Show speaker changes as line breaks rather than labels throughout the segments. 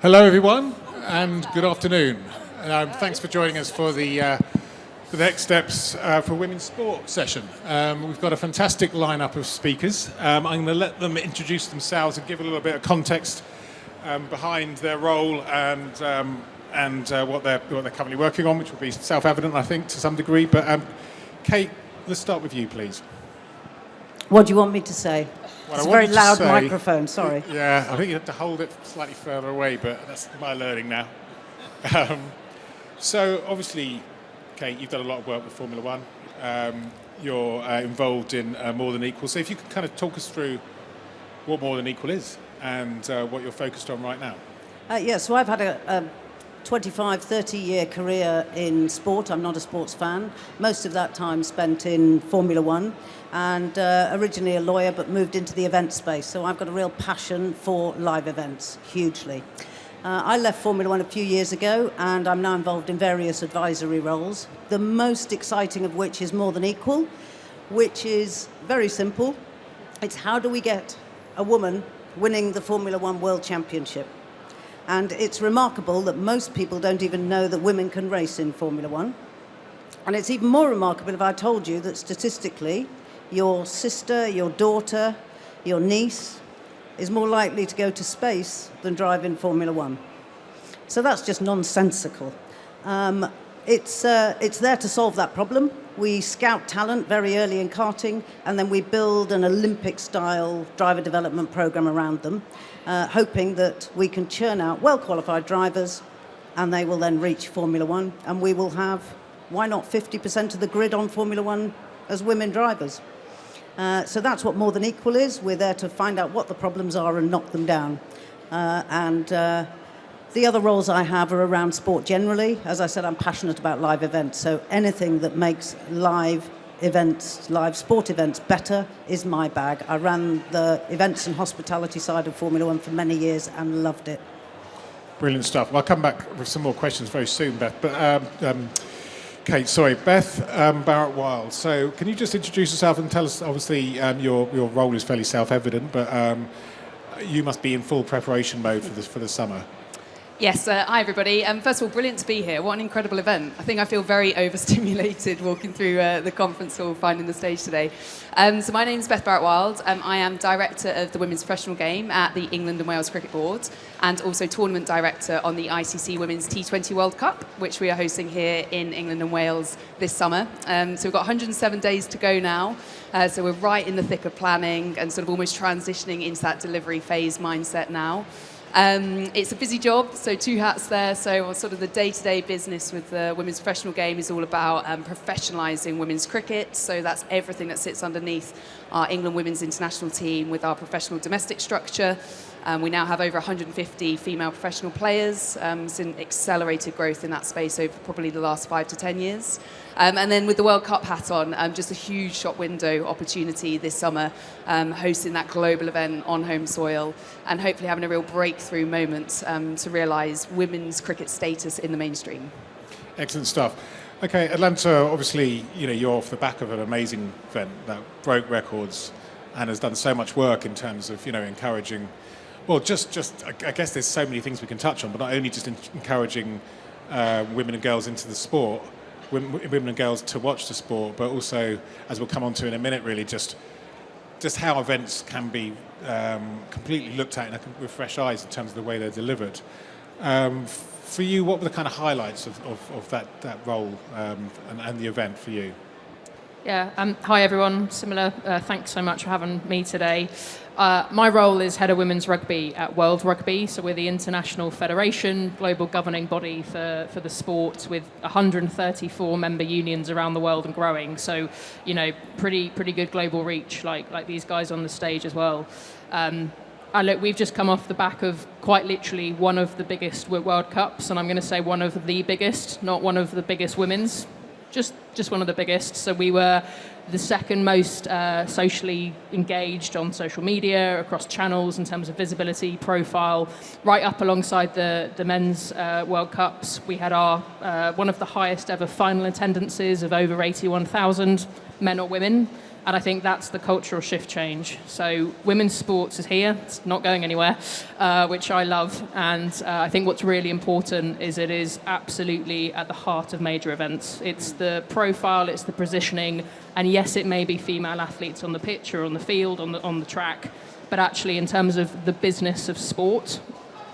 Hello, everyone, and good afternoon. Thanks for joining us for the next steps for women's sport session. We've got a fantastic lineup of speakers. I'm going to let them introduce themselves and give a little bit of context behind their role and what they're currently working on, which will be self-evident, I think, to some degree. But Kate, let's start with you, please.
What do you want me to say? It's a very loud microphone, sorry.
Yeah, I think you have to hold it slightly further away, but that's my learning now. So, obviously, Kate, you've done a lot of work with Formula One. You're involved in More Than Equal. So if you could kind of talk us through what More Than Equal is and what you're focused on right now.
So I've had a 25, 30-year career in sport. I'm not a sports fan. Most of that time spent in Formula One, and originally a lawyer, but moved into the event space. So I've got a real passion for live events, hugely. I left Formula One a few years ago, and I'm now involved in various advisory roles, the most exciting of which is More Than Equal, which is very simple. It's how do we get a woman winning the Formula One World Championship? And it's remarkable that most people don't even know that women can race in Formula One. And it's even more remarkable if I told you that statistically, your sister, your daughter, your niece is more likely to go to space than drive in Formula One. So that's just nonsensical. It's there to solve that problem. We scout talent very early in karting, and then we build an Olympic-style driver development program around them, hoping that we can churn out well-qualified drivers, and they will then reach Formula One, and we will have, why not 50% of the grid on Formula One as women drivers? So that's what More Than Equal is. We're there to find out what the problems are and knock them down. The other roles I have are around sport generally. As I said, I'm passionate about live events, so anything that makes live events, live sport events better is my bag. I ran the events and hospitality side of Formula One for many years and loved it.
Brilliant stuff. Well, I'll come back with some more questions very soon, Beth. But Kate, sorry, Beth Barrett-Wild. So can you just introduce yourself and tell us, obviously, your role is fairly self-evident, but you must be in full preparation mode for the summer.
Yes, hi everybody. First of all, brilliant to be here. What an incredible event. I think I feel very overstimulated walking through the conference hall, finding the stage today. So my name is Beth Barrett-Wild. I am Director of the Women's Professional Game at the England and Wales Cricket Board, and also Tournament Director on the ICC Women's T20 World Cup, which we are hosting here in England and Wales this summer. So we've got 107 days to go now. So we're right in the thick of planning and sort of almost transitioning into that delivery phase mindset now. It's a busy job, so two hats there. So sort of the day-to-day business with the women's professional game is all about professionalising women's cricket. So that's everything that sits underneath our England women's international team with our professional domestic structure. We now have over 150 female professional players, since accelerated growth in that space over probably the last 5 to 10 years. And then with the World Cup hat on, just a huge shop window opportunity this summer, hosting that global event on home soil and hopefully having a real breakthrough moment to realise women's cricket status in the mainstream. Excellent stuff.
Okay, Atlanta, obviously, you're off the back of an amazing event that broke records and has done so much work in terms of, encouraging. Well, I guess there's so many things we can touch on, but not only just encouraging women and girls into the sport, women and girls to watch the sport, but also, as we'll come on to in a minute, really just how events can be completely looked at with fresh eyes in terms of the way they're delivered. For you, what were the kind of highlights of that role and the event for you?
Yeah, hi everyone. Similar, thanks so much for having me today. My role is head of women's rugby at World Rugby, so we're the international federation, global governing body for the sport with 134 member unions around the world and growing. So, pretty good global reach, like these guys on the stage as well. Look, we've just come off the back of quite literally one of the biggest World Cups, and I'm going to say one of the biggest, not one of the biggest women's. Just just one of the biggest. So we were the second most socially engaged on social media across channels in terms of visibility, profile, right up alongside the men's World Cups. We had our one of the highest ever final attendances of over 81,000 men or women. And I think that's the cultural shift change. So women's sports is here, it's not going anywhere, which I love. And I think what's really important is it is absolutely at the heart of major events. It's the profile, it's the positioning, and yes, it may be female athletes on the pitch or on the field, on the track, but actually in terms of the business of sport,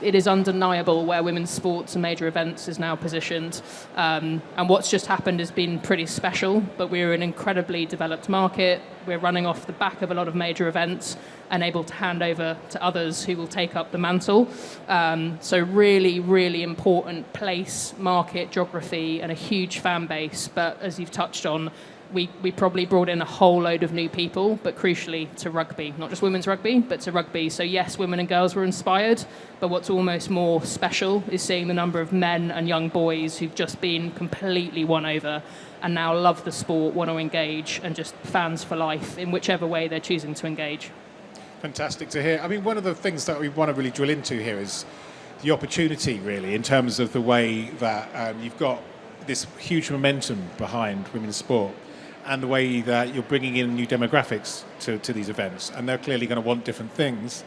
it is undeniable where women's sports and major events is now positioned. And what's just happened has been pretty special, but we're an incredibly developed market. We're running off the back of a lot of major events and able to hand over to others who will take up the mantle. So really, really important place, market, geography, and a huge fan base. But as you've touched on, we probably brought in a whole load of new people, but crucially to rugby, not just women's rugby, but to rugby. So yes, women and girls were inspired, but what's almost more special is seeing the number of men and young boys who've just been completely won over and now love the sport, want to engage, and just fans for life in whichever way they're choosing to engage.
Fantastic to hear. I mean, one of the things that we want to really drill into here is the opportunity, really, in terms of the way that you've got this huge momentum behind women's sport, and the way that you're bringing in new demographics to these events, and they're clearly going to want different things,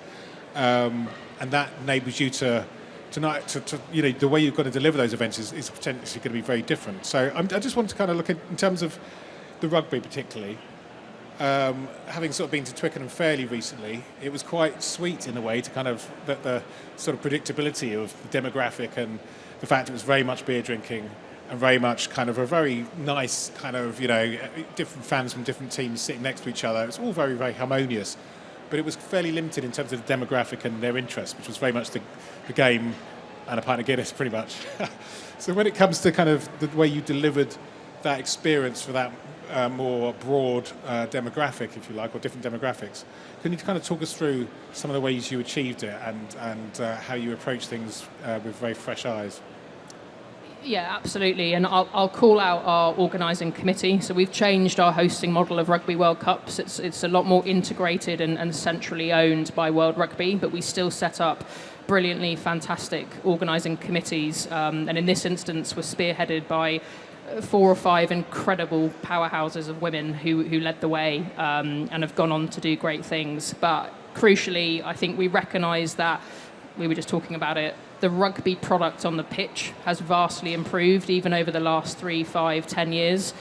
and that enables you to the way you've got to deliver those events is potentially going to be very different. So I just want to kind of look at, in terms of the rugby particularly, having sort of been to Twickenham fairly recently, it was quite sweet in a way to kind of the sort of predictability of the demographic and the fact it was very much beer drinking, and very much kind of a very nice kind of, different fans from different teams sitting next to each other. It's all very, very harmonious. But it was fairly limited in terms of the demographic and their interest, which was very much the game and a pint of Guinness, pretty much. So when it comes to kind of the way you delivered that experience for that more broad demographic, if you like, or different demographics, can you kind of talk us through some of the ways you achieved it and how you approach things with very fresh eyes?
Yeah, absolutely. And I'll call out our organising committee. So we've changed our hosting model of Rugby World Cups. It's a lot more integrated and centrally owned by World Rugby, but we still set up brilliantly fantastic organising committees. And in this instance, were spearheaded by 4 or 5 incredible powerhouses of women who led the way and have gone on to do great things. But crucially, I think we recognise that, we were just talking about it, the rugby product on the pitch has vastly improved even over the last 3, 5, 10 years.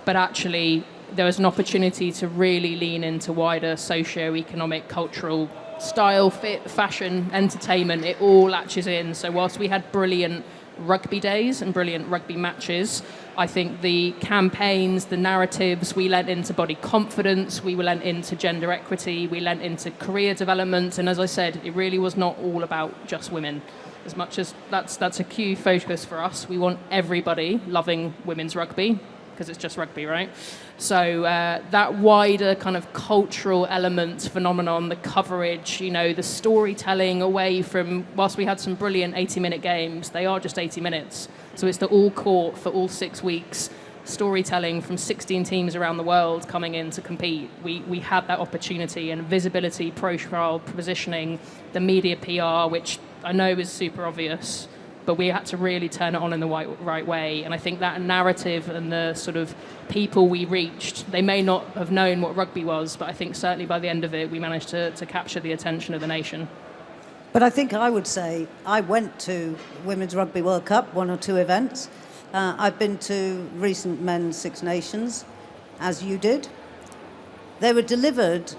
But actually, there was an opportunity to really lean into wider socio-economic, cultural style, fit, fashion, entertainment. It all latches in. So whilst we had brilliant rugby days and brilliant rugby matches, I think the campaigns, the narratives, we lent into body confidence, we lent into gender equity, we lent into career development, and as I said, it really was not all about just women. As much as that's a key focus for us, we want everybody loving women's rugby, because it's just rugby, right? So that wider kind of cultural element, phenomenon, the coverage, the storytelling away from, whilst we had some brilliant 80-minute games, they are just 80 minutes. So it's the all court for all 6 weeks, storytelling from 16 teams around the world coming in to compete. We had that opportunity, and visibility, profile, positioning, the media PR, which I know is super obvious, but we had to really turn it on in the right way. And I think that narrative and the sort of people we reached, they may not have known what rugby was, but I think certainly by the end of it, we managed to capture the attention of the nation.
But I think I would say I went to Women's Rugby World Cup, 1 or 2 events. I've been to recent Men's Six Nations, as you did. They were delivered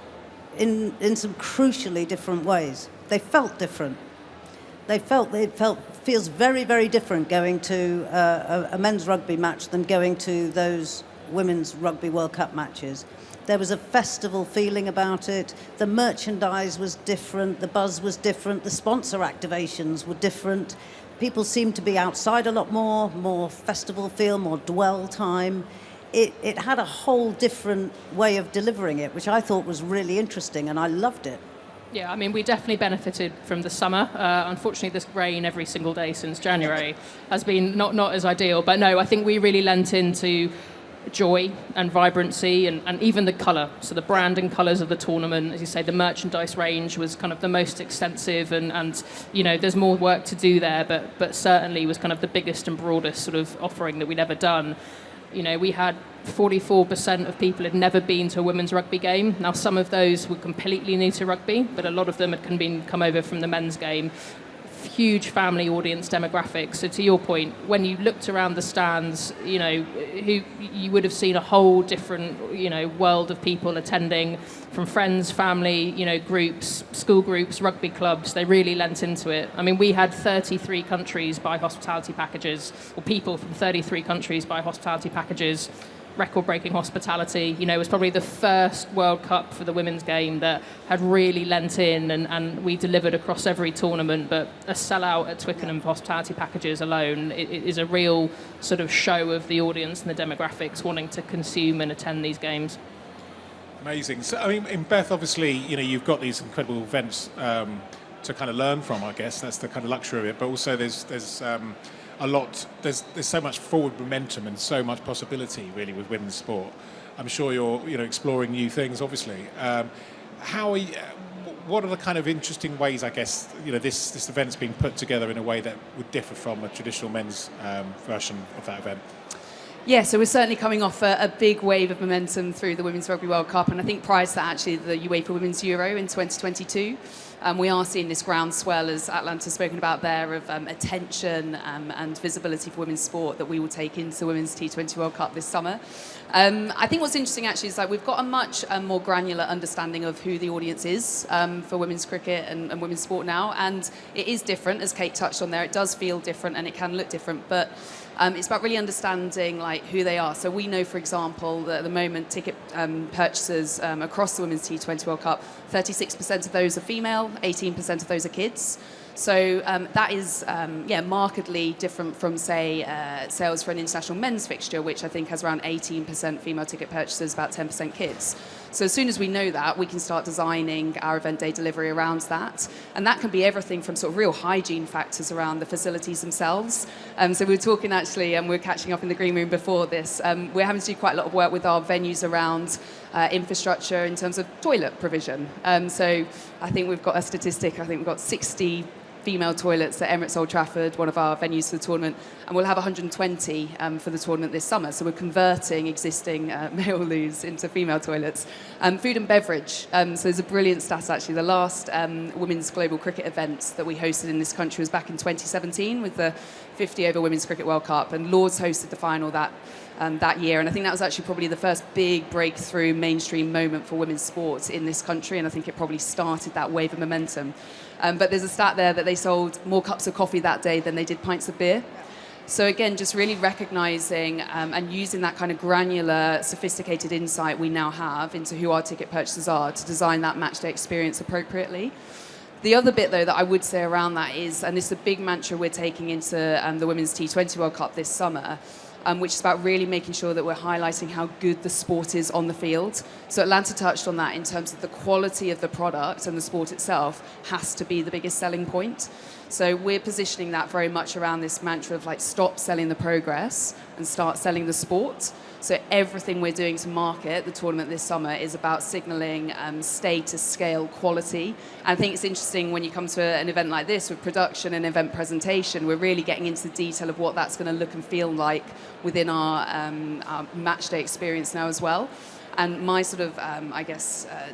in some crucially different ways. They felt different. It feels very, very different going to a men's rugby match than going to those Women's Rugby World Cup matches. There was a festival feeling about it. The merchandise was different. The buzz was different. The sponsor activations were different. People seemed to be outside a lot more festival feel, more dwell time. It had a whole different way of delivering it, which I thought was really interesting, and I loved it.
Yeah, I mean, we definitely benefited from the summer. Unfortunately, this rain every single day since January has been not as ideal. But no, I think we really lent into joy and vibrancy and even the colour. So the brand and colours of the tournament, as you say, the merchandise range was kind of the most extensive and you know, there's more work to do there, but certainly was kind of the biggest and broadest sort of offering that we'd ever done. You know, we had 44% of people had never been to a women's rugby game. Now, some of those were completely new to rugby, but a lot of them had come over from the men's game. Huge family audience demographic. So to your point, when you looked around the stands, you know, you would have seen a whole different, you know, world of people attending, from friends, family, you know, groups, school groups, rugby clubs. They really lent into it. I mean, we had 33 countries buy hospitality packages, or people from 33 countries buy hospitality packages. Record-breaking hospitality. You know, it was probably the first World Cup for the women's game that had really lent in, and we delivered across every tournament. But a sellout at Twickenham for hospitality packages alone is a real sort of show of the audience and the demographics wanting to consume and attend these games.
Amazing. So, I mean, in Beth, obviously, you know, you've got these incredible events to kind of learn from, I guess. That's the kind of luxury of it. But also there's a lot, there's so much forward momentum and so much possibility really with women's sport. I'm sure you're, you know, exploring new things, obviously. What are the kind of interesting ways, I guess, you know, this event's being put together in a way that would differ from a traditional men's version of that event?
Yeah, so we're certainly coming off a big wave of momentum through the Women's Rugby World Cup, and I think prior to that, actually, the UEFA Women's Euro in 2022. We are seeing this groundswell, as Atlanta's spoken about there, of attention and visibility for women's sport that we will take into the Women's T20 World Cup this summer. I think what's interesting, actually, is like we've got a much more granular understanding of who the audience is for women's cricket and women's sport now, and it is different, as Kate touched on there. It does feel different and it can look different, but it's about really understanding like who they are. So we know, for example, that at the moment ticket purchasers across the Women's T20 World Cup, 36% of those are female, 18% of those are kids. So that is, markedly different from, say, sales for an international men's fixture, which I think has around 18% female ticket purchasers, about 10% kids. So as soon as we know that, we can start designing our event day delivery around that. And that can be everything from sort of real hygiene factors around the facilities themselves. So we were talking, actually, and we were catching up in the green room before this. We're having to do quite a lot of work with our venues around infrastructure in terms of toilet provision. So I think we've got a statistic, I think we've got 60 female toilets at Emirates Old Trafford, one of our venues for the tournament, and we'll have 120 for the tournament this summer. So we're converting existing male loos into female toilets. Food and beverage. So there's a brilliant stat, actually. The last women's global cricket event that we hosted in this country was back in 2017 with the 50 over Women's Cricket World Cup, and Lords hosted the final that year, and I think that was actually probably the first big breakthrough mainstream moment for women's sports in this country, and I think it probably started that wave of momentum. But there's a stat there that they sold more cups of coffee that day than they did pints of beer. So again, just really recognising and using that kind of granular, sophisticated insight we now have into who our ticket purchasers are to design that matchday experience appropriately. The other bit, though, that I would say around that is, and this is a big mantra we're taking into the Women's T20 World Cup this summer, which is about really making sure that we're highlighting how good the sport is on the field. So Atlanta touched on that in terms of the quality of the product, and the sport itself has to be the biggest selling point. So we're positioning that very much around this mantra of like, stop selling the progress and start selling the sport. So everything we're doing to market the tournament this summer is about signalling status, scale, quality. And I think it's interesting when you come to an event like this with production and event presentation, we're really getting into the detail of what that's going to look and feel like within our match day experience now as well. And my sort of,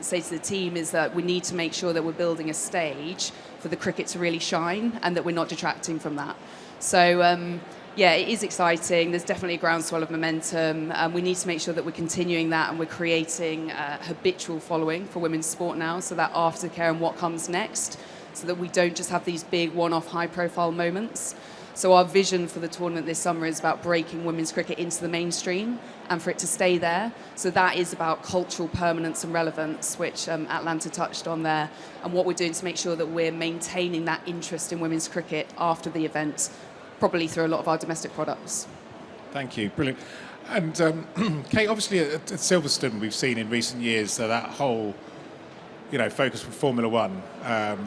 say to the team is that we need to make sure that we're building a stage for the cricket to really shine and that we're not detracting from that. So, it is exciting. There's definitely a groundswell of momentum. We need to make sure that we're continuing that and we're creating a habitual following for women's sport now, so that aftercare and what comes next, so that we don't just have these big one-off high-profile moments. So our vision for the tournament this summer is about breaking women's cricket into the mainstream and for it to stay there. So that is about cultural permanence and relevance, which Atlanta touched on there, and what we're doing to make sure that we're maintaining that interest in women's cricket after the event, probably through a lot of our domestic products.
Thank you, brilliant. And Kate, obviously at Silverstone we've seen in recent years that whole focus from Formula One.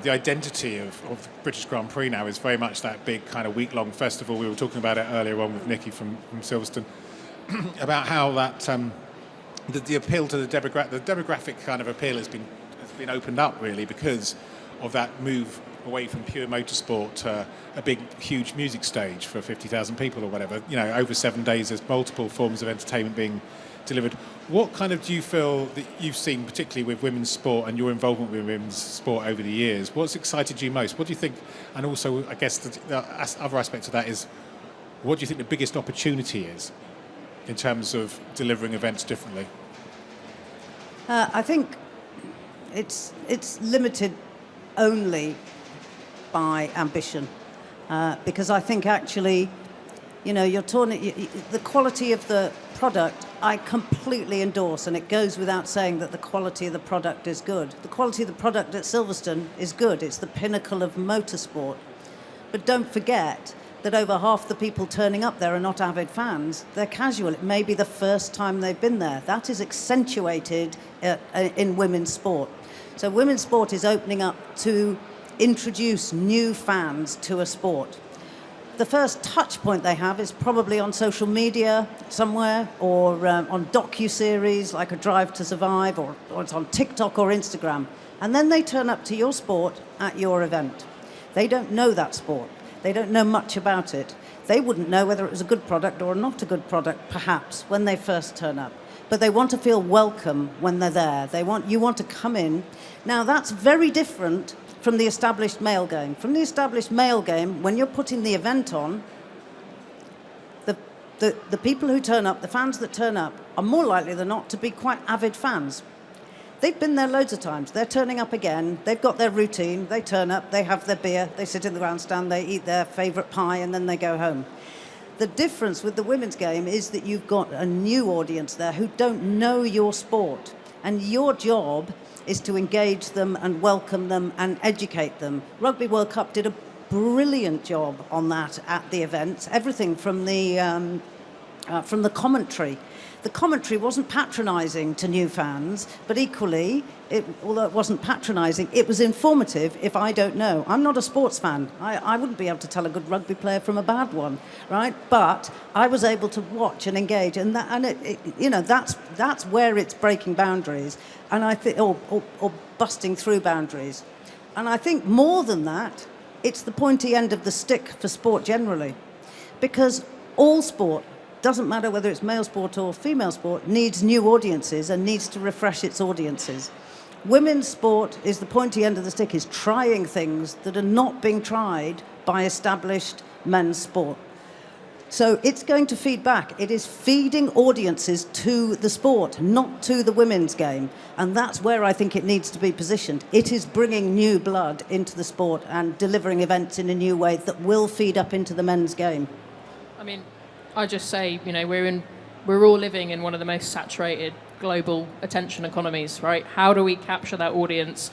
The identity of the British Grand Prix now is very much that big kind of week-long festival. We were talking about it earlier on with Nikki from Silverstone. about how that the appeal to the demographic kind of appeal has been opened up really because of that move away from pure motorsport to a big, huge music stage for 50,000 people or whatever. You know, over 7 days, there's multiple forms of entertainment being delivered. What kind of do you feel that you've seen, particularly with women's sport and your involvement with women's sport over the years? What's excited you most? What do you think? And also, I guess the other aspect of that is, what do you think the biggest opportunity is in terms of delivering events differently?
I think it's limited only by ambition, because I think actually, you know, the quality of the product I completely endorse, and it goes without saying that the quality of the product is good. The quality of the product at Silverstone is good. It's the pinnacle of motorsport. But don't forget that over half the people turning up there are not avid fans. They're casual. It may be the first time they've been there. That is accentuated in women's sport. So women's sport is opening up to introduce new fans to a sport. The first touch point they have is probably on social media somewhere, or on docu-series like A Drive to Survive, or it's on TikTok or Instagram. And then they turn up to your sport at your event. They don't know that sport. They don't know much about it. They wouldn't know whether it was a good product or not a good product, perhaps, when they first turn up. But they want to feel welcome when they're there. You want to come in. Now, that's very different from the established male game. From the established male game, when you're putting the event on, the people who turn up, the fans that turn up, are more likely than not to be quite avid fans. They've been there loads of times. They're turning up again. They've got their routine. They turn up, they have their beer, they sit in the grandstand, they eat their favourite pie, and then they go home. The difference with the women's game is that you've got a new audience there who don't know your sport. And your job is to engage them and welcome them and educate them. Rugby World Cup did a brilliant job on that at the events. Everything from the commentary. The commentary wasn't patronising to new fans, but equally, although it wasn't patronising, it was informative if I don't know. I'm not a sports fan. I wouldn't be able to tell a good rugby player from a bad one, right? But I was able to watch and engage, and that's where it's breaking boundaries, and I think, or busting through boundaries. And I think more than that, it's the pointy end of the stick for sport generally, because all sport, doesn't matter whether it's male sport or female sport, needs new audiences and needs to refresh its audiences. Women's sport is the pointy end of the stick, is trying things that are not being tried by established men's sport. So it's going to feed back. It is feeding audiences to the sport, not to the women's game. And that's where I think it needs to be positioned. It is bringing new blood into the sport and delivering events in a new way that will feed up into the men's game.
I mean, I just say, you know, we're all living in one of the most saturated global attention economies, right? How do we capture that audience?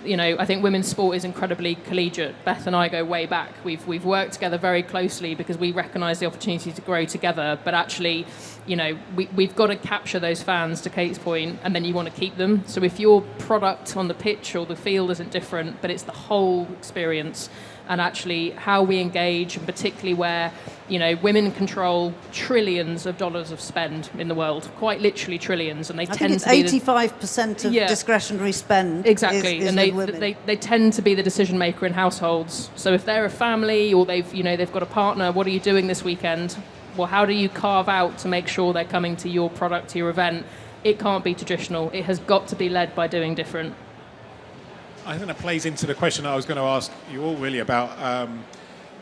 You know, I think women's sport is incredibly collegiate. Beth and I go way back. We've worked together very closely because we recognise the opportunity to grow together. But actually, you know, we've got to capture those fans, to Kate's point, and then you want to keep them. So if your product on the pitch or the field isn't different, but it's the whole experience, and actually how we engage, and particularly where, you know, women control trillions of dollars of spend in the world, quite literally trillions, and they tend to be
85% of discretionary spend.
Exactly,
is
and they tend to be the decision maker in households. So if they're a family or they've got a partner, what are you doing this weekend? Well, how do you carve out to make sure they're coming to your product, to your event? It can't be traditional. It has got to be led by doing different.
I think that plays into the question I was going to ask you all really about,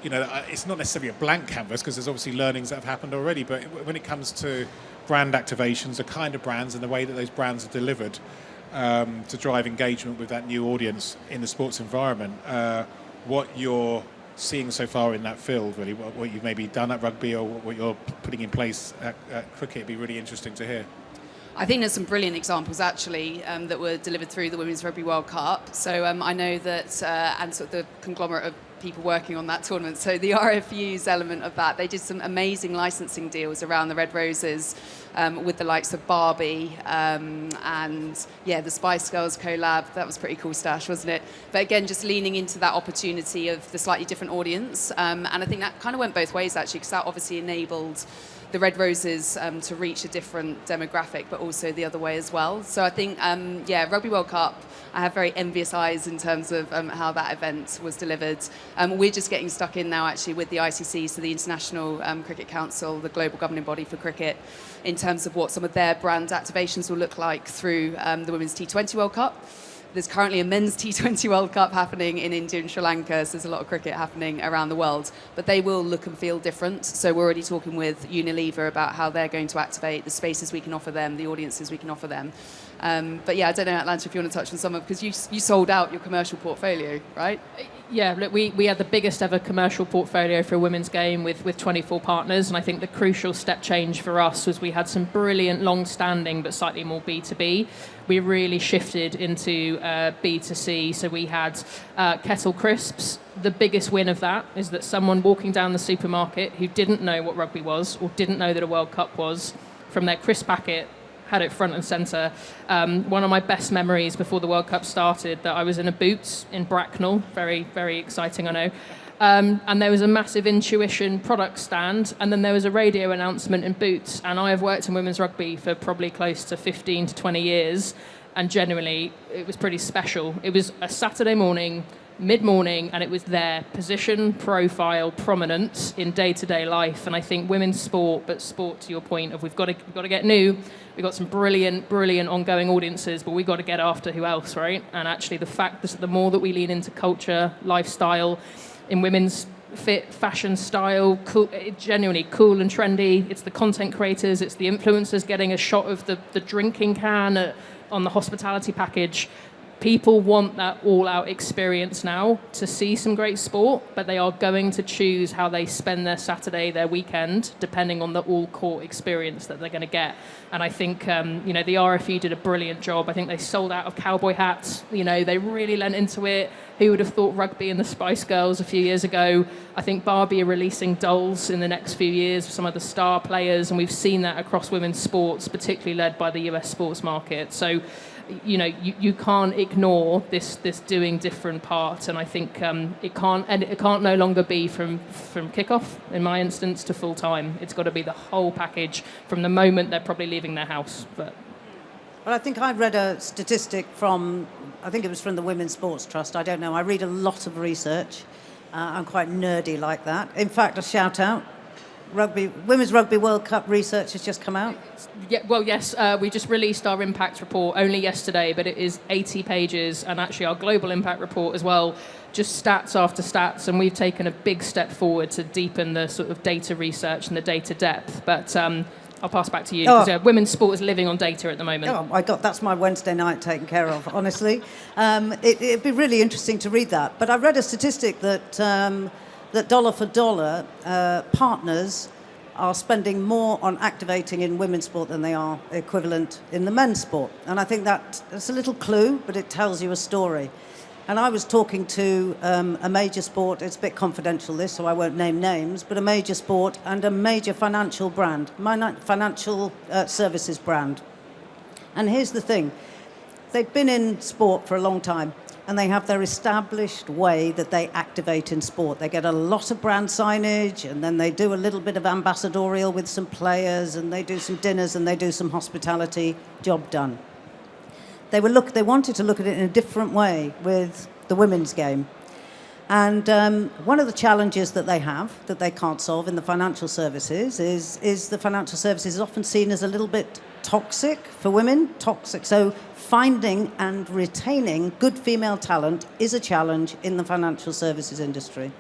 it's not necessarily a blank canvas because there's obviously learnings that have happened already, but when it comes to brand activations, the kind of brands and the way that those brands are delivered to drive engagement with that new audience in the sports environment, what you're seeing so far in that field, really, what you've maybe done at rugby or what you're putting in place at cricket, it'd be really interesting to hear.
I think there's some brilliant examples actually that were delivered through the Women's Rugby World Cup. So I know that, and sort of the conglomerate of people working on that tournament, so the RFU's element of that, they did some amazing licensing deals around the Red Roses with the likes of Barbie and the Spice Girls collab. That was pretty cool stash, wasn't it? But again, just leaning into that opportunity of the slightly different audience. And I think that kind of went both ways, actually, because that obviously enabled the Red Roses to reach a different demographic, but also the other way as well. So I think, Rugby World Cup, I have very envious eyes in terms of how that event was delivered. We're just getting stuck in now, actually, with the ICC, so the International Cricket Council, the global governing body for cricket, in terms of what some of their brand activations will look like through the Women's T20 World Cup. There's currently a men's T20 World Cup happening in India and Sri Lanka, so there's a lot of cricket happening around the world. But they will look and feel different. So we're already talking with Unilever about how they're going to activate the spaces we can offer them, the audiences we can offer them. I don't know, Atlanta, if you want to touch on some of, because you sold out your commercial portfolio, right?
Yeah, look, we had the biggest ever commercial portfolio for a women's game with 24 partners, and I think the crucial step change for us was we had some brilliant long-standing but slightly more B2B. We really shifted into B2C, so we had Kettle Crisps. The biggest win of that is that someone walking down the supermarket who didn't know what rugby was or didn't know that a World Cup was, from their crisp packet, had it front and centre. One of my best memories before the World Cup started, that I was in a Boots in Bracknell, very, very exciting, I know, and there was a massive Intuition product stand, and then there was a radio announcement in Boots, and I have worked in women's rugby for probably close to 15 to 20 years, and genuinely, it was pretty special. It was a Saturday morning, mid-morning, and it was their position, profile, prominence in day-to-day life. And I think women's sport, but sport to your point of we've got to get new. We've got some brilliant ongoing audiences, but we've got to get after who else, right? And actually the fact that the more that we lean into culture, lifestyle, in women's fit, fashion, style, cool, genuinely cool and trendy. It's the content creators, it's the influencers getting a shot of the drinking can on the hospitality package. People want that all-out experience now to see some great sport, but they are going to choose how they spend their Saturday, their weekend, depending on the all-court experience that they're going to get. And I think, the RFU did a brilliant job. I think they sold out of cowboy hats. They really lent into it. Who would have thought rugby and the Spice Girls a few years ago? I think Barbie are releasing dolls in the next few years for some of the star players, and we've seen that across women's sports, particularly led by the US sports market. So, you can't ignore this doing different part, and I think it can't no longer be from kickoff, in my instance, to full time. It's got to be the whole package from the moment they're probably leaving their house. But
well, I think I read a statistic from, I think it was from the Women's Sports Trust. I don't know. I read a lot of research. I'm quite nerdy like that. In fact, a shout out. Women's Rugby World Cup research has just come out.
Yeah, well, yes, we just released our impact report only yesterday, but it is 80 pages, and actually our global impact report as well, just stats after stats, and we've taken a big step forward to deepen the sort of data research and the data depth. But I'll pass back to you, because women's sport is living on data at the moment.
Oh, my God, that's my Wednesday night taken care of, honestly. It'd be really interesting to read that. But I read a statistic that dollar for dollar, partners are spending more on activating in women's sport than they are equivalent in the men's sport. And I think that's a little clue, but it tells you a story. And I was talking to a major sport, it's a bit confidential this, so I won't name names, but a major sport and a major financial brand, financial services brand. And here's the thing, they've been in sport for a long time, and they have their established way that they activate in sport. They get a lot of brand signage, and then they do a little bit of ambassadorial with some players, and they do some dinners, and they do some hospitality. Job done. They wanted to look at it in a different way with the women's game. And one of the challenges that they have, that they can't solve in the financial services, is the financial services is often seen as a little bit toxic for women. Toxic. So finding and retaining good female talent is a challenge in the financial services industry.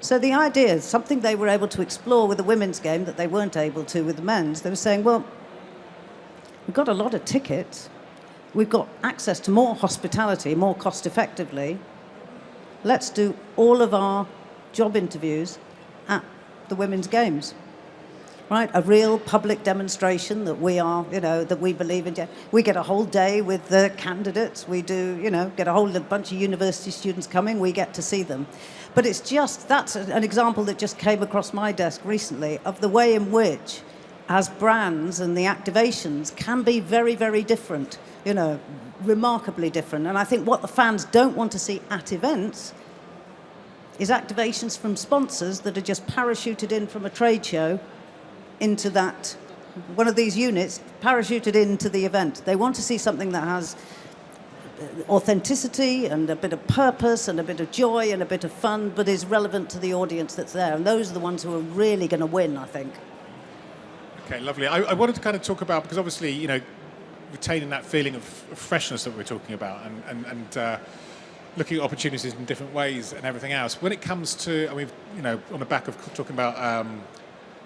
So the idea is something they were able to explore with the women's game that they weren't able to with the men's. They were saying, well, we've got a lot of tickets. We've got access to more hospitality, more cost effectively. Let's do all of our job interviews at the women's games. Right, a real public demonstration that we are, that we believe in. We get a whole day with the candidates. We do, get a whole bunch of university students coming. We get to see them. But that's an example that just came across my desk recently of the way in which as brands and the activations can be very, very different, remarkably different. And I think what the fans don't want to see at events is activations from sponsors that are just parachuted in from a trade show into that, one of these units, parachuted into the event. They want to see something that has authenticity and a bit of purpose and a bit of joy and a bit of fun, but is relevant to the audience that's there. And those are the ones who are really going to win, I think.
Okay, lovely. I wanted to kind of talk about, because obviously, retaining that feeling of freshness that we're talking about and looking at opportunities in different ways and everything else. When it comes to, on the back of talking about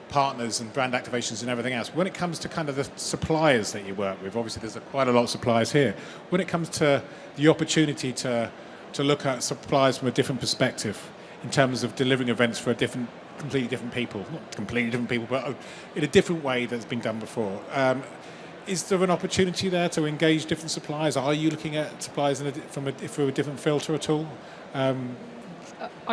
partners and brand activations and everything else, when it comes to kind of the suppliers that you work with, obviously there's quite a lot of suppliers here. When it comes to the opportunity to look at suppliers from a different perspective in terms of delivering events for completely different people, not completely different people, but in a different way that's been done before. Is there an opportunity there to engage different suppliers? Are you looking at suppliers through a different filter at all?
I'm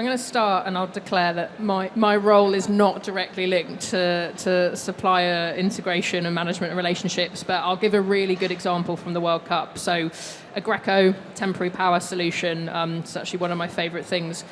going to start, and I'll declare that my role is not directly linked to supplier integration and management and relationships, but I'll give a really good example from the World Cup. So a Greco temporary power solution, it's actually one of my favourite things.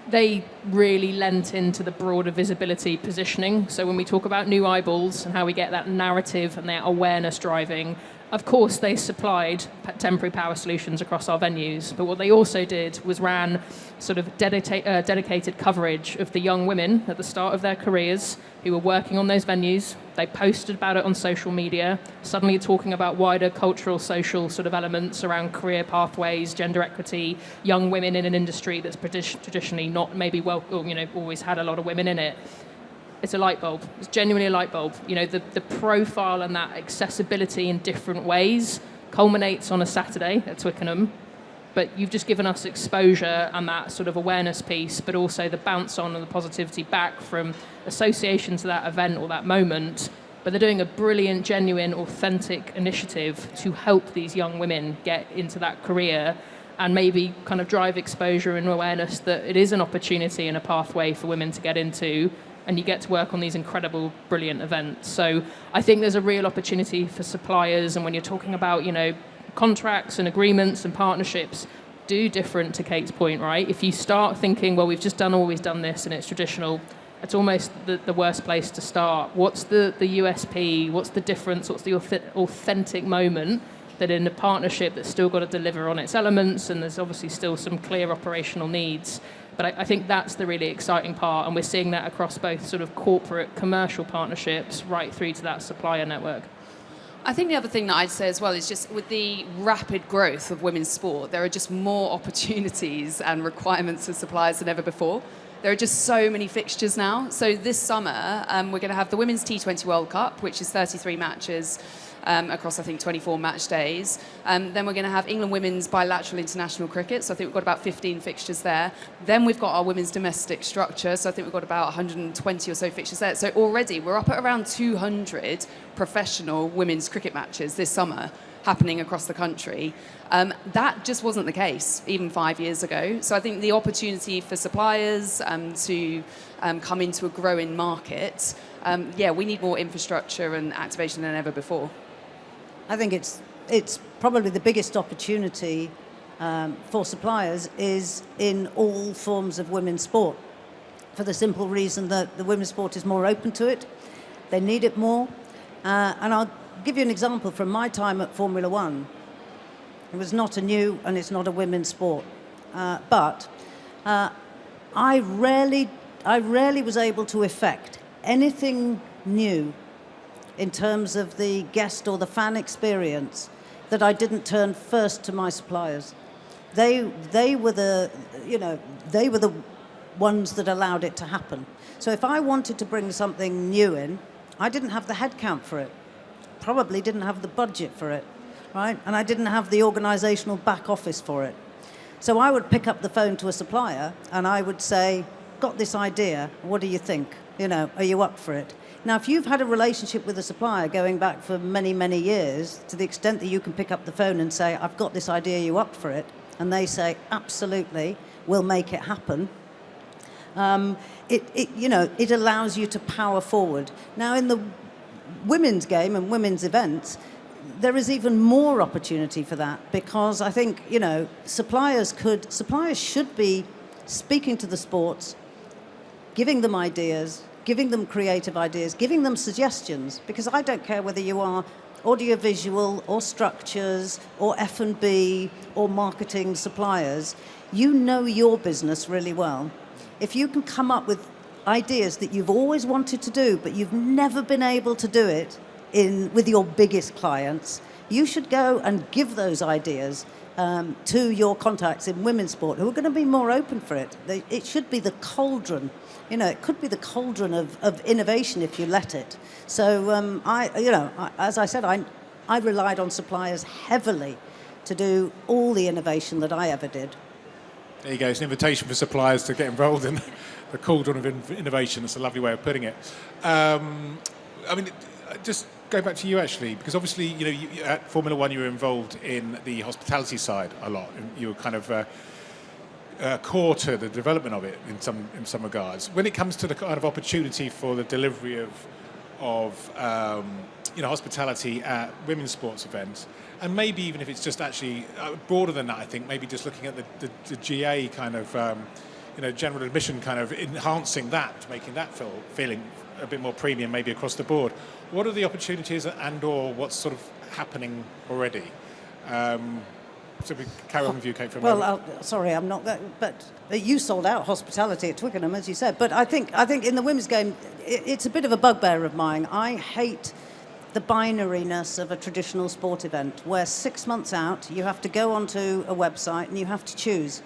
They really lent into the broader visibility positioning. So when we talk about new eyeballs and how we get that narrative and that awareness driving, of course they supplied temporary power solutions across our venues. But what they also did was ran sort of dedicated coverage of the young women at the start of their careers who were working on those venues. They posted about it on social media, suddenly talking about wider cultural, social sort of elements around career pathways, gender equity, young women in an industry that's traditionally not maybe always had a lot of women in it. It's a light bulb. It's genuinely a light bulb. The profile and that accessibility in different ways culminates on a Saturday at Twickenham. But you've just given us exposure and that sort of awareness piece, but also the bounce on and the positivity back from association to that event or that moment. But they're doing a brilliant, genuine, authentic initiative to help these young women get into that career and maybe kind of drive exposure and awareness that it is an opportunity and a pathway for women to get into, and you get to work on these incredible, brilliant events. So I think there's a real opportunity for suppliers, and when you're talking about, contracts and agreements and partnerships, do different, to Kate's point, right? If you start thinking, well, we've just always done this and it's traditional, it's almost the worst place to start. What's the USP? What's the difference? What's the authentic moment that in a partnership that's still got to deliver on its elements, and there's obviously still some clear operational needs. But I think that's the really exciting part, and we're seeing that across both sort of corporate commercial partnerships right through to that supplier network.
I think the other thing that I'd say as well is just with the rapid growth of women's sport, there are just more opportunities and requirements for suppliers than ever before. There are just so many fixtures now. So this summer, we're going to have the Women's T20 World Cup, which is 33 matches across, I think, 24 match days. Then we're going to have England women's bilateral international cricket. So I think we've got about 15 fixtures there. Then we've got our women's domestic structure. So I think we've got about 120 or so fixtures there. So already we're up at around 200 professional women's cricket matches this summer happening across the country. That just wasn't the case even 5 years ago. So I think the opportunity for suppliers to come into a growing market, we need more infrastructure and activation than ever before.
I think it's probably the biggest opportunity for suppliers is in all forms of women's sport, for the simple reason that the women's sport is more open to it. They need it more. And I'll give you an example from my time at Formula One. It was not a new and it's not a women's sport. But I rarely was able to effect anything new in terms of the guest or the fan experience that I didn't turn first to my suppliers. They were the ones that allowed it to happen. So if I wanted to bring something new in, I didn't have the headcount for it, probably didn't have the budget for it, right? And I didn't have the organisational back office for it. So I would pick up the phone to a supplier and I would say, got this idea, what do you think? Are you up for it? Now, if you've had a relationship with a supplier going back for many, many years, to the extent that you can pick up the phone and say, I've got this idea, are you up for it? And they say, absolutely, we'll make it happen. It allows you to power forward. Now, in the women's game and women's events, there is even more opportunity for that, because I think, suppliers should be speaking to the sports, giving them ideas, giving them creative ideas, giving them suggestions, because I don't care whether you are audiovisual or structures or F&B or marketing suppliers, you know your business really well. If you can come up with ideas that you've always wanted to do, but you've never been able to do it with your biggest clients, you should go and give those ideas to your contacts in women's sport who are going to be more open for it. It should be the cauldron. It could be the cauldron of innovation if you let it. So, as I said, I relied on suppliers heavily to do all the innovation that I ever did.
There you go. It's an invitation for suppliers to get involved in the cauldron of innovation. It's a lovely way of putting it. Just going back to you, actually, because obviously, at Formula One, you were involved in the hospitality side a lot. You were kind of core to the development of it in some regards. When it comes to the kind of opportunity for the delivery of hospitality at women's sports events, and maybe even if it's just actually broader than that, I think maybe just looking at the GA kind of general admission, kind of enhancing that, making that feeling a bit more premium maybe across the board. What are the opportunities and/or what's sort of happening already? So we carry on with you, Kate, for a moment.
Sorry, I'm not that, but you sold out hospitality at Twickenham, as you said. But I think in the women's game, it's a bit of a bugbear of mine. I hate the binariness of a traditional sport event, where 6 months out you have to go onto a website and you have to choose.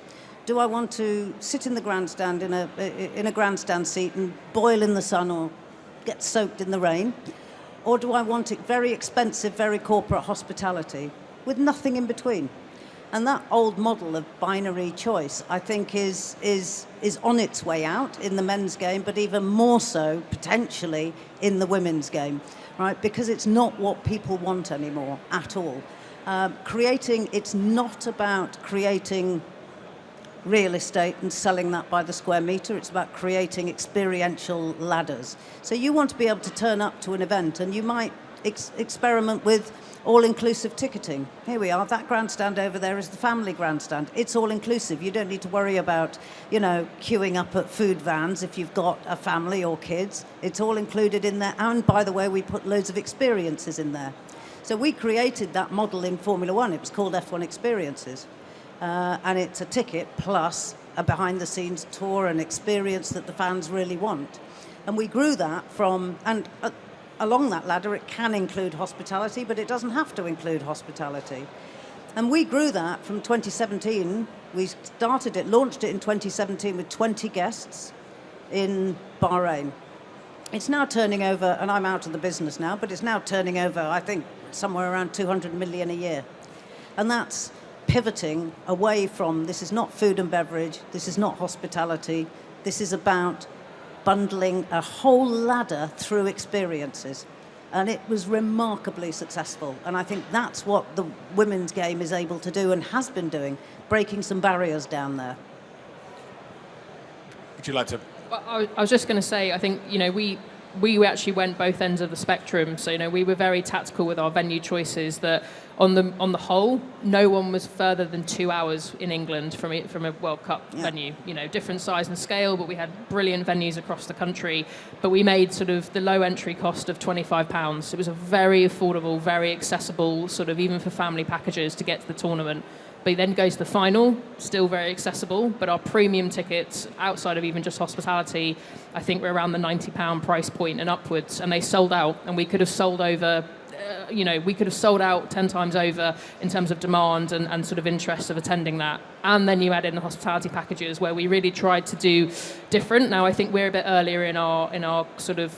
Do I want to sit in the grandstand in a grandstand seat and boil in the sun or get soaked in the rain? Or do I want it very expensive, very corporate hospitality with nothing in between? And that old model of binary choice, I think, is on its way out in the men's game, but even more so, potentially, in the women's game, right? Because it's not what people want anymore at all. It's not about creating real estate and selling that by the square metre. It's about creating experiential ladders. So you want to be able to turn up to an event, and you might experiment with all-inclusive ticketing. Here we are, that grandstand over there is the family grandstand. It's all-inclusive. You don't need to worry about, queuing up at food vans if you've got a family or kids. It's all included in there. And by the way, we put loads of experiences in there. So we created that model in Formula One. It was called F1 Experiences. And it's a ticket plus a behind-the-scenes tour and experience that the fans really want. And we grew that along that ladder, it can include hospitality, but it doesn't have to include hospitality. And we grew that from 2017. We launched it in 2017 with 20 guests in Bahrain. It's now turning over, and I'm out of the business now, but it's now turning over, I think, somewhere around 200 million a year. And that's pivoting away from, this is not food and beverage, this is not hospitality, this is about bundling a whole ladder through experiences. And it was remarkably successful. And I think that's what the women's game is able to do and has been doing, breaking some barriers down there.
Would you like to?
Well, I was just going to say, I think, we actually went both ends of the spectrum. So, we were very tactical with our venue choices, that on the whole, no one was further than 2 hours in England from a World Cup venue. Different size and scale, but we had brilliant venues across the country. But we made sort of the low entry cost of £25. It was a very affordable, very accessible, sort of even for family packages to get to the tournament. But then go to the final, still very accessible, but our premium tickets, outside of even just hospitality, I think we're around the £90 price point and upwards, and they sold out, and we could have sold over, we could have sold out 10 times over in terms of demand and sort of interest of attending that. And then you add in the hospitality packages, where we really tried to do different. Now, I think we're a bit earlier in our sort of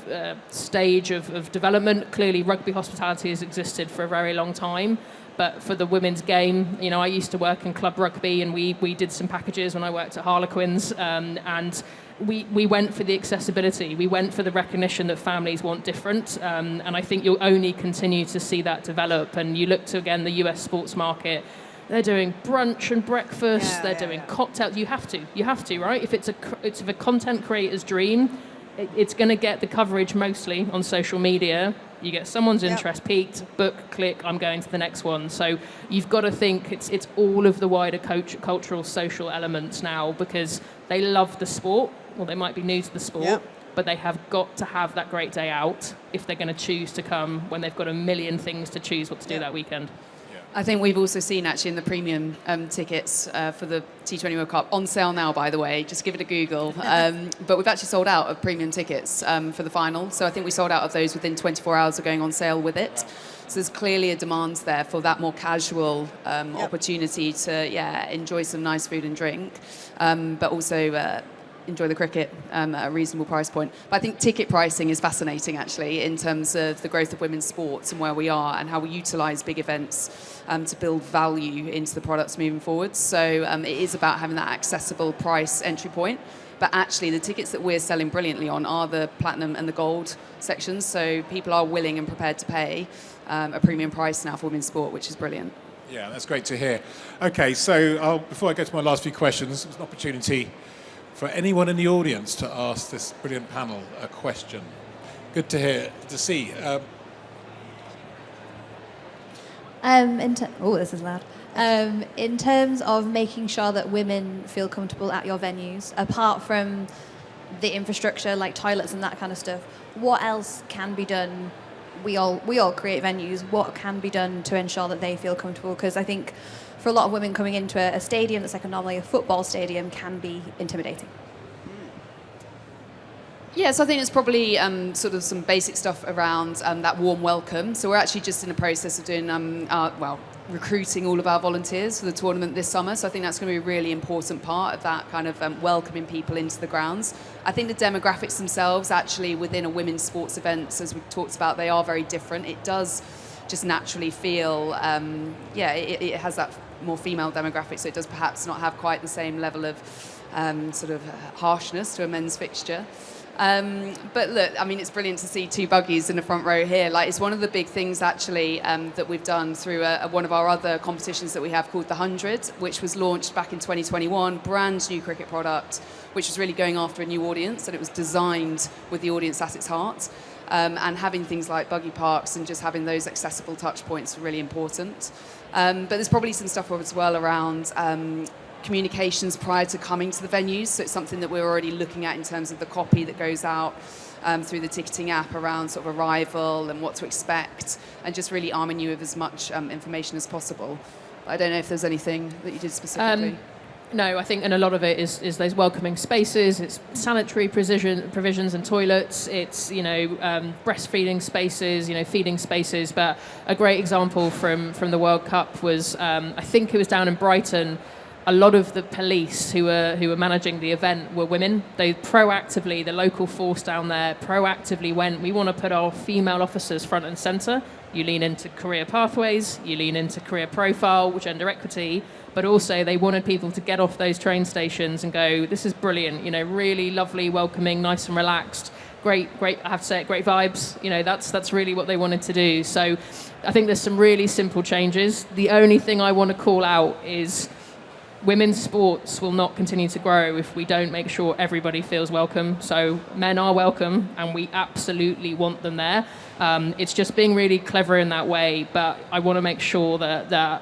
stage of development. Clearly, rugby hospitality has existed for a very long time. But for the women's game, I used to work in club rugby, and we did some packages when I worked at Harlequins, and we went for the accessibility. We went for the recognition that families want different, and I think you'll only continue to see that develop. And you look to, again, the US sports market, They're doing brunch and breakfast.
Yeah,
they're
yeah,
doing
yeah.
cocktails. You have to, right? If it's a content creator's dream, it's going to get the coverage mostly on social media. You get someone's interest peaked, book, click, I'm going to the next one. So you've got to think it's all of the wider cultural, social elements now, because they love the sport, or they might be new to the sport, but they have got to have that great day out if they're going to choose to come when they've got a million things to choose what to do that weekend.
I think we've also seen actually in the premium tickets for the T20 World Cup, on sale now, by the way, just give it a Google. But we've actually sold out of premium tickets for the final. So I think we sold out of those within 24 hours of going on sale with it. So there's clearly a demand there for that more casual opportunity to, enjoy some nice food and drink, but also enjoy the cricket at a reasonable price point. But I think ticket pricing is fascinating, actually, in terms of the growth of women's sports and where we are and how we utilise big events to build value into the products moving forward. So it is about having that accessible price entry point. But actually, the tickets that we're selling brilliantly on are the platinum and the gold sections. So people are willing and prepared to pay a premium price now for women's sport, which is brilliant.
Yeah, that's great to hear. Okay, so before I get to my last few questions, there's an opportunity for anyone in the audience to ask this brilliant panel a question. Good to see.
This is loud. In terms of making sure that women feel comfortable at your venues, apart from the infrastructure like toilets and that kind of stuff, what else can be done? We all create venues. What can be done to ensure that they feel comfortable? Because I think for a lot of women, coming into a stadium that's like normally a football stadium can be intimidating.
Yeah, so I think it's probably sort of some basic stuff around that warm welcome. So we're actually just in the process of doing, recruiting all of our volunteers for the tournament this summer. So I think that's going to be a really important part of that kind of welcoming people into the grounds. I think the demographics themselves, actually, within a women's sports event, as we talked about, they are very different. It does just naturally feel, it has that more female demographic, so it does perhaps not have quite the same level of sort of harshness to a men's fixture. But look, I mean, it's brilliant to see two buggies in the front row here. Like, it's one of the big things, actually, that we've done through one of our other competitions that we have called the 100, which was launched back in 2021, brand new cricket product, which was really going after a new audience, and it was designed with the audience at its heart. And having things like buggy parks and just having those accessible touch points are really important. But there's probably some stuff as well around communications prior to coming to the venues. So it's something that we're already looking at in terms of the copy that goes out through the ticketing app around sort of arrival and what to expect, and just really arming you with as much information as possible. But I don't know if there's anything that you did specifically.
No, I think, and a lot of it is those welcoming spaces. It's sanitary provisions and toilets. It's breastfeeding spaces, feeding spaces. But a great example from the World Cup was I think it was down in Brighton. A lot of the police who were managing the event were women. They proactively, the local force down there, proactively went, we want to put our female officers front and centre. You lean into career pathways, you lean into career profile, gender equity, but also they wanted people to get off those train stations and go, this is brilliant, really lovely, welcoming, nice and relaxed. Great, I have to say it, great vibes. That's really what they wanted to do. So I think there's some really simple changes. The only thing I want to call out is women's sports will not continue to grow if we don't make sure everybody feels welcome. So men are welcome, and we absolutely want them there. It's just being really clever in that way, but I want to make sure that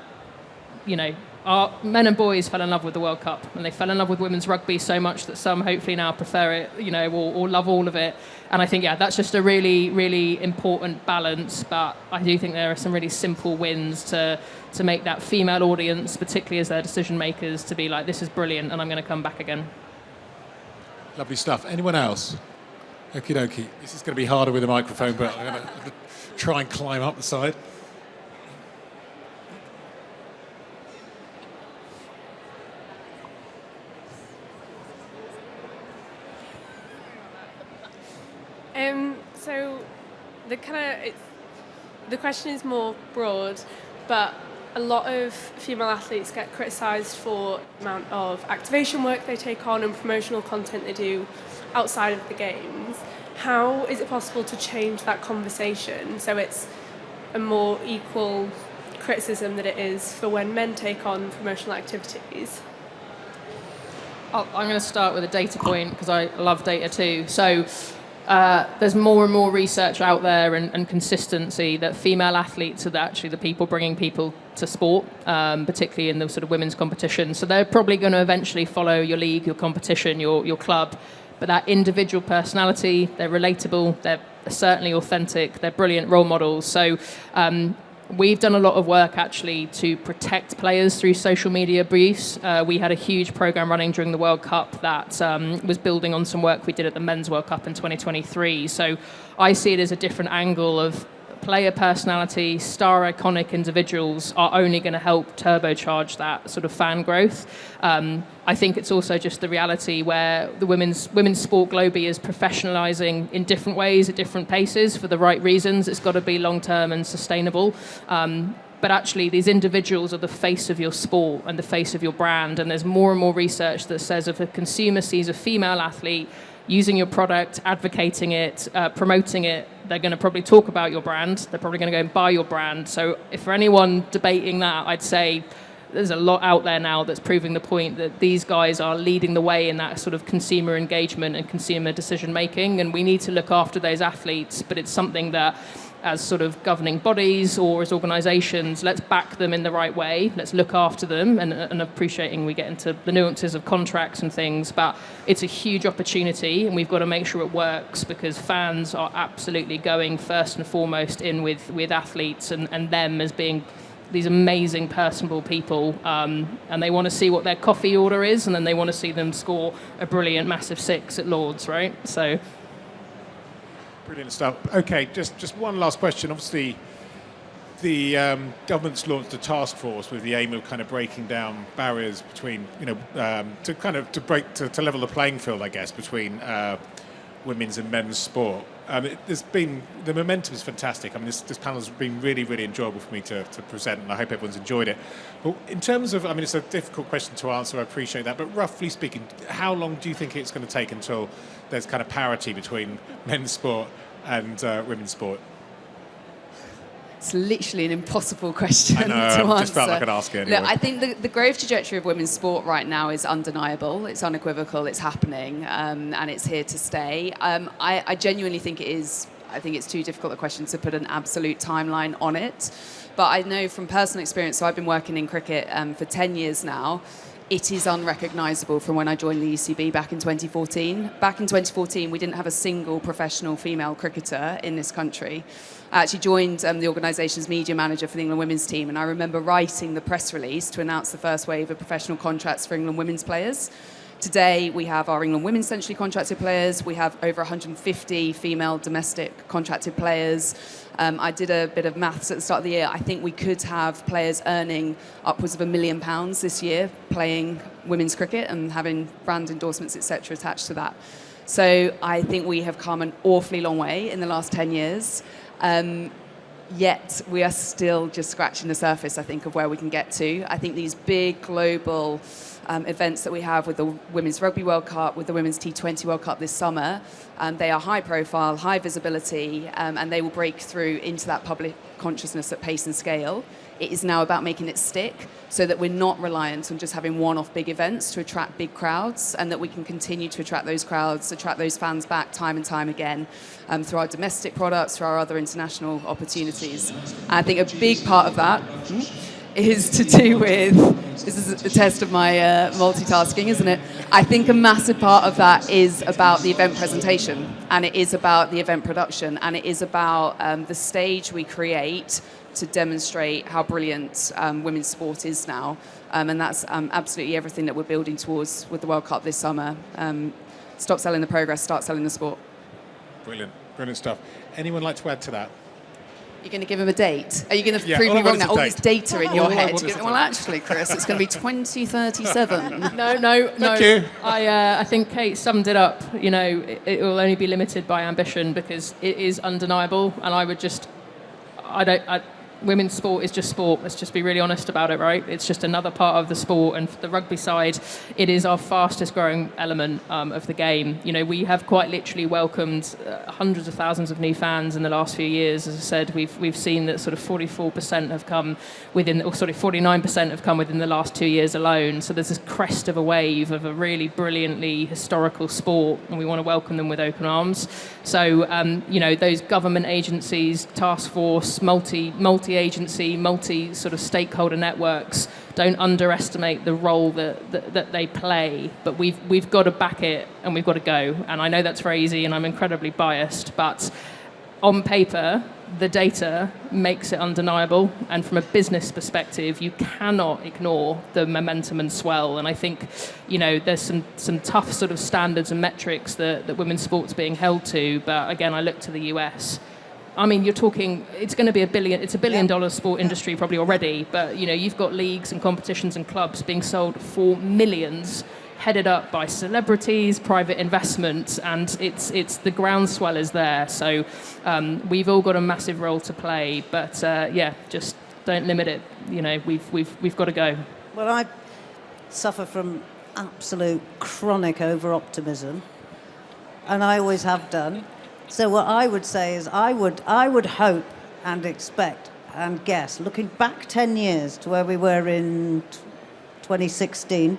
our men and boys fell in love with the World Cup, and they fell in love with women's rugby so much that some hopefully now prefer it, or love all of it. And I think, that's just a really, really important balance. But I do think there are some really simple wins to make that female audience, particularly as their decision makers, to be like, this is brilliant, and I'm going to come back again.
Lovely stuff. Anyone else? Okie dokie. This is going to be harder with a microphone, but I'm going to try and climb up the side.
So the question is more broad, but a lot of female athletes get criticised for the amount of activation work they take on and promotional content they do outside of the games. How is it possible to change that conversation so it's a more equal criticism that it is for when men take on promotional activities?
I'm going to start with a data point because I love data too. So there's more and more research out there and consistency that female athletes are actually the people bringing people to sport, particularly in the sort of women's competition. So they're probably going to eventually follow your league, your competition, your club. But that individual personality, they're relatable, they're certainly authentic, they're brilliant role models. So we've done a lot of work actually to protect players through social media abuse. We had a huge program running during the World Cup that was building on some work we did at the Men's World Cup in 2023. So I see it as a different angle of player personality, star iconic individuals are only going to help turbocharge that sort of fan growth. I think it's also just the reality where the women's sport globally is professionalising in different ways at different paces for the right reasons. It's got to be long-term and sustainable. But actually, these individuals are the face of your sport and the face of your brand. And there's more and more research that says if a consumer sees a female athlete using your product, advocating it, promoting it, they're going to probably talk about your brand. They're probably going to go and buy your brand. So if for anyone debating that, I'd say there's a lot out there now that's proving the point that these guys are leading the way in that sort of consumer engagement and consumer decision making. And we need to look after those athletes, but it's something that as sort of governing bodies or as organisations, let's back them in the right way. Let's look after them and appreciating we get into the nuances of contracts and things, but it's a huge opportunity and we've got to make sure it works because fans are absolutely going first and foremost in with athletes and them as being these amazing personable people and they want to see what their coffee order is and then they want to see them score a brilliant massive 6 at Lord's, right? So
brilliant stuff. Okay, just one last question. Obviously, the government's launched a task force with the aim of kind of breaking down barriers between, to level the playing field, I guess, between women's and men's sport. The momentum is fantastic. I mean, this panel has been really, really enjoyable for me to present, and I hope everyone's enjoyed it. But in terms of, it's a difficult question to answer, I appreciate that, but roughly speaking, how long do you think it's going to take until there's kind of parity between men's sport and women's sport?
It's literally an impossible question
I know,
to answer.
I just felt like I'd ask it anyway.
Look, I think the growth trajectory of women's sport right now is undeniable. It's unequivocal. It's happening, and it's here to stay. I genuinely think it is. I think it's too difficult a question to put an absolute timeline on it. But I know from personal experience, so I've been working in cricket for 10 years now. It is unrecognisable from when I joined the ECB back in 2014. Back in 2014, we didn't have a single professional female cricketer in this country. I actually joined the organisation's media manager for the England women's team, and I remember writing the press release to announce the first wave of professional contracts for England women's players. Today, we have our England women's centrally contracted players. We have over 150 female domestic contracted players. I did a bit of maths at the start of the year. I think we could have players earning upwards of £1 million this year playing women's cricket and having brand endorsements, etc., attached to that. So I think we have come an awfully long way in the last 10 years. Yet we are still just scratching the surface, I think, of where we can get to. I think these big global events that we have with the Women's Rugby World Cup, with the Women's T20 World Cup this summer, they are high profile, high visibility, and they will break through into that public consciousness at pace and scale. It is now about making it stick so that we're not reliant on just having one-off big events to attract big crowds, and that we can continue to attract those crowds, attract those fans back time and time again through our domestic products, through our other international opportunities. And I think a big part of that is to do with, this is a test of my multitasking, isn't it? I think a massive part of that is about the event presentation, and it is about the event production, and it is about the stage we create to demonstrate how brilliant women's sport is now. And that's absolutely everything that we're building towards with the World Cup this summer. Stop selling the progress, start selling the sport.
Brilliant, brilliant stuff. Anyone like to add to that?
You're going to give him a date? Are you going to prove me wrong now? All this data in your head. Well, actually, Chris, it's going to be 2037.
No.
Thank you.
I think Kate summed it up. You know, it will only be limited by ambition because it is undeniable. And I would just, women's sport is just sport. Let's just be really honest about it, right? It's just another part of the sport. And for the rugby side, it is our fastest growing element of the game. You know, we have quite literally welcomed hundreds of thousands of new fans in the last few years. As I said, we've seen that sort of 44% have come within, 49% have come within the last 2 years alone. So there's this crest of a wave of a really brilliantly historical sport, and we want to welcome them with open arms. So, you know, those government agencies, task force, multi-agency, sort of stakeholder networks, don't underestimate the role that they play. But we've got to back it, and we've got to go. And I know that's very easy, and I'm incredibly biased, but on paper, the data makes it undeniable. And from a business perspective, you cannot ignore the momentum and swell. And I think, you know, there's some tough sort of standards and metrics that women's sport's being held to. But again, I look to the US. I mean, you're talking, it's going to be it's a $1 billion sport industry probably already, but, you know, you've got leagues and competitions and clubs being sold for millions, headed up by celebrities, private investment, and it's the groundswell is there. So we've all got a massive role to play, but just don't limit it. You know, we've got to go.
Well, I suffer from absolute chronic over-optimism, and I always have done. So what I would say is I would hope and expect and guess, looking back 10 years to where we were in 2016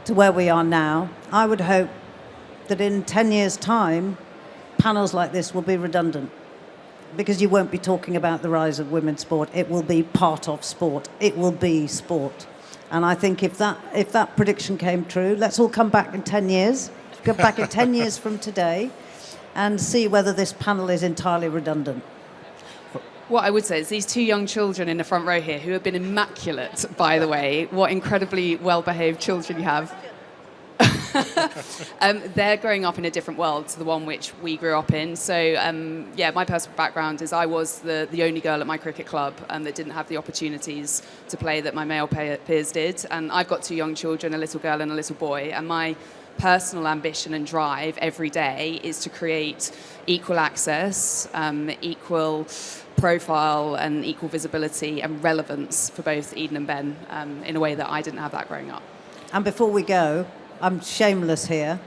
to where we are now, I would hope that in 10 years' time, panels like this will be redundant, because you won't be talking about the rise of women's sport. It will be part of sport. It will be sport. And I think if that prediction came true, let's all come back in 10 years, go back in 10 years from today, and see whether this panel is entirely redundant.
What I would say is these two young children in the front row here, who have been immaculate, by the way, what incredibly well-behaved children you have. They're growing up in a different world to the one which we grew up in. So, my personal background is I was the only girl at my cricket club that didn't have the opportunities to play that my male peers did. And I've got two young children, a little girl and a little boy, and my personal ambition and drive every day is to create equal access, equal profile and equal visibility and relevance for both Eden and Ben in a way that I didn't have that growing up.
And before we go, I'm shameless here,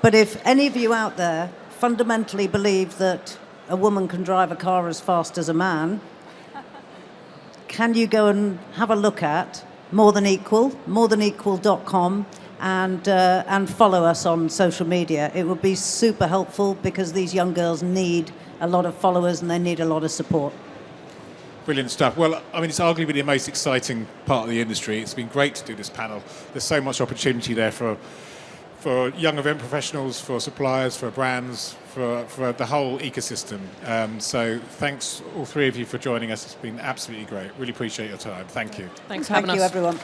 but if any of you out there fundamentally believe that a woman can drive a car as fast as a man, can you go and have a look at More Than Equal, morethanequal.com, and follow us on social media. It would be super helpful, because these young girls need a lot of followers and they need a lot of support.
Brilliant stuff. Well, I mean, it's arguably the most exciting part of the industry. It's been great to do this panel. There's so much opportunity there for young event professionals, for suppliers, for brands, for the whole ecosystem. So thanks, all three of you, for joining us. It's been absolutely great. Really appreciate your time. Thank you.
Thanks for having us.
Thank you, everyone.